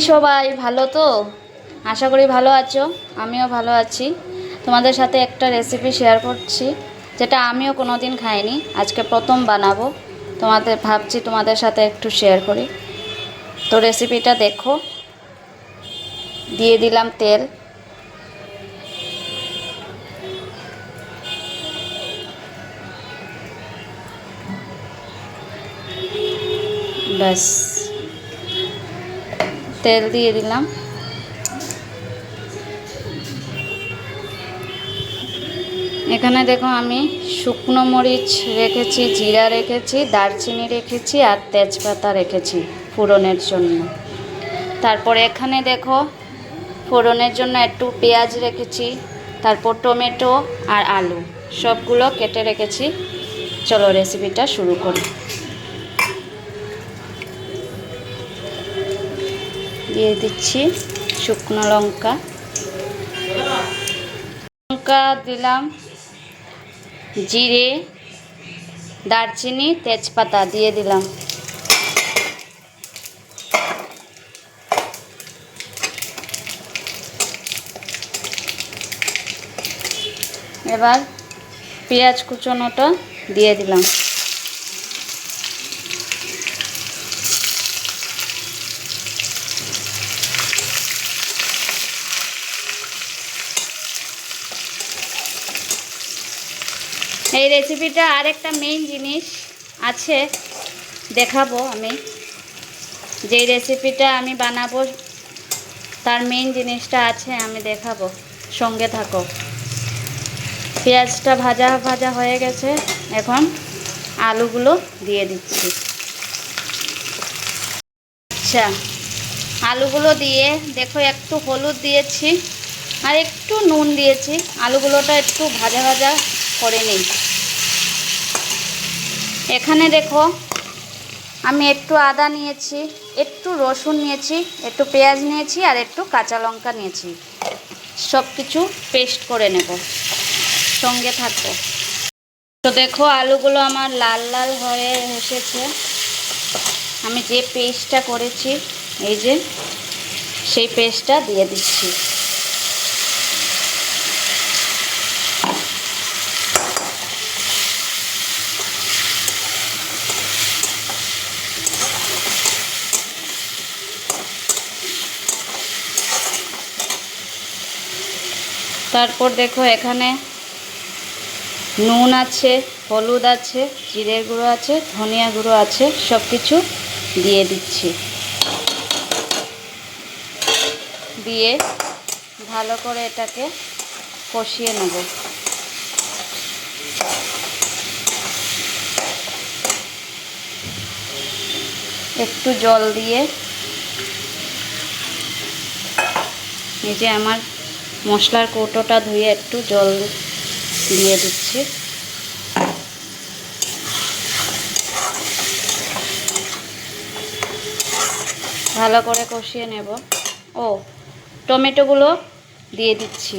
সবাই ভালো তো? আশা করি ভালো আছো। আমিও ভালো আছি। তোমাদের সাথে একটা রেসিপি শেয়ার করছি, যেটা আমিও কোনোদিন খাইনি, আজকে প্রথম বানাবো। ভাবছি তোমাদের সাথে একটু শেয়ার করি। তো রেসিপিটা দেখো। দিয়ে দিলাম তেল। ব্যাস, তেল দিয়ে দিলাম। এখানে দেখো আমি শুকনো মরিচ রেখেছি, জিরা রেখেছি, দারচিনি রেখেছি আর তেজপাতা রেখেছি ফোড়নের জন্য। তারপরে এখানে দেখো ফোড়নের জন্য একটু পেঁয়াজ রেখেছি, তারপর টমেটো আর আলু সবগুলো কেটে রেখেছি। চলো রেসিপিটা শুরু করি। দিয়ে দিচ্ছি শুকনো লঙ্কা দিলাম, জিরে, দারচিনি, তেজপাতা দিয়ে দিলাম। এবার পেঁয়াজ কুচনোটা দিয়ে দিলাম। এই রেসিপিটা আরেকটা মেইন জিনিস আছে, দেখাবো আমি। যেই রেসিপিটা আমি বানাবো তার মেইন জিনিসটা আছে, আমি দেখাবো, সঙ্গে থাকো। পেঁয়াজটা ভাজা ভাজা হয়ে গেছে, এখন আলুগুলো দিয়ে দিচ্ছি। আচ্ছা, আলুগুলো দিয়ে দেখো একটু হলুদ দিয়েছি আর একটু নুন দিয়েছি। আলুগুলোটা একটু ভাজা ভাজা করে নিই। এখানে দেখো আমি একটু আদা নিয়েছি, একটু রসুন নিয়েছি, একটু পেঁয়াজ নিয়েছি আর একটু কাঁচা লঙ্কা নিয়েছি। সব কিছু পেস্ট করে নেব, সঙ্গে থাকবো। তো দেখো আলুগুলো আমার লাল লাল হয়ে এসেছে। আমি যে পেস্টটা করেছি, এই যে সেই পেস্টটা দিয়ে দিচ্ছি। তারপর দেখো এখানে নুন আছে, হলুদ আছে, জিরের গুঁড়ো আছে, ধনিয়া গুঁড়ো আছে, সব কিছু দিয়ে দিচ্ছি। দিয়ে ভালো করে এটাকে কষিয়ে নেব। একটু জল দিয়ে, এই যে আমার মশলার কৌটোটা ধুয়ে একটু জল দিয়ে দিচ্ছি। ভালো করে কষিয়ে নেব। ও, টমেটোগুলো দিয়ে দিচ্ছি।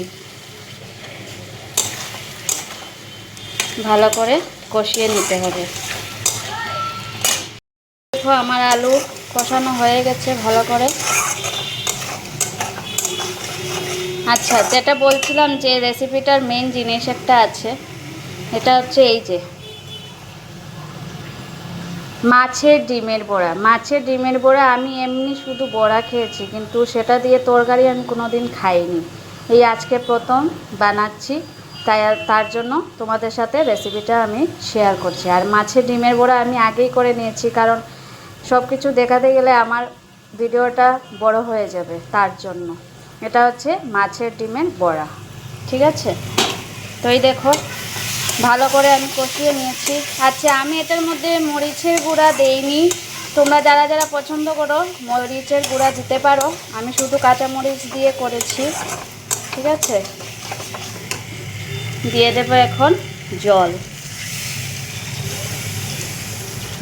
ভালো করে কষিয়ে নিতে হবে। দেখো আমার আলু কষানো হয়ে গেছে ভালো করে। আচ্ছা, যেটা বলছিলাম, যে রেসিপিটার মেইন জিনিস একটা আছে, এটা হচ্ছে এই যে মাছের ডিমের বড়া। মাছের ডিমের বড়া আমি এমনি শুধু বড়া খেয়েছি, কিন্তু সেটা দিয়ে তরকারি আমি কোনোদিন খাইনি। এই আজকে প্রথম বানাচ্ছি, তার জন্য তোমাদের সাথে রেসিপিটা আমি শেয়ার করছি। আর মাছের ডিমের বড়া আমি আগেই করে নিয়েছি, কারণ সব কিছু দেখাতে গেলে আমার ভিডিওটা বড় হয়ে যাবে, তার জন্য। এটা হচ্ছে মাছের ডিমের বড়া, ঠিক আছে? তো এই দেখো ভালো করে আমি কষিয়ে নিয়েছি। আচ্ছা, আমি এটার মধ্যে মরিচের গুঁড়া দেইনি। তোমরা যারা যারা পছন্দ করো মরিচের গুঁড়া দিতে পারো। আমি শুধু কাঁচা মরিচ দিয়ে করেছি, ঠিক আছে? দিয়ে দেবো এখন জল।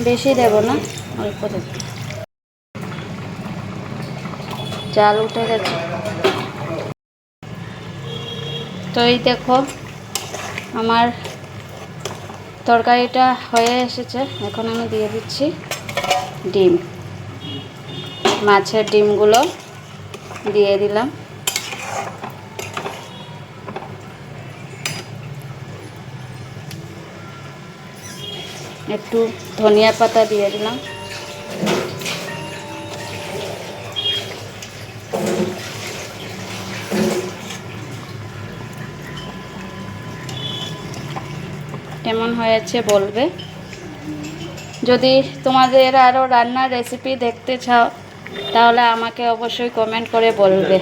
বেশি দেব না, অল্প দেব। চাল উঠে গেছে। তো এই দেখো আমার তরকারিটা হয়ে এসেছে। এখন আমি দিয়ে দিচ্ছি ডিম। মাছের ডিমগুলো দিয়ে দিলাম। একটু ধনিয়া পাতা দিয়ে দিলাম। কেমন হয়েছে বলবে। যদি তোমাদের আরও রান্নার রেসিপি দেখতে চাও তাহলে আমাকে অবশ্যই কমেন্ট করে বলবে।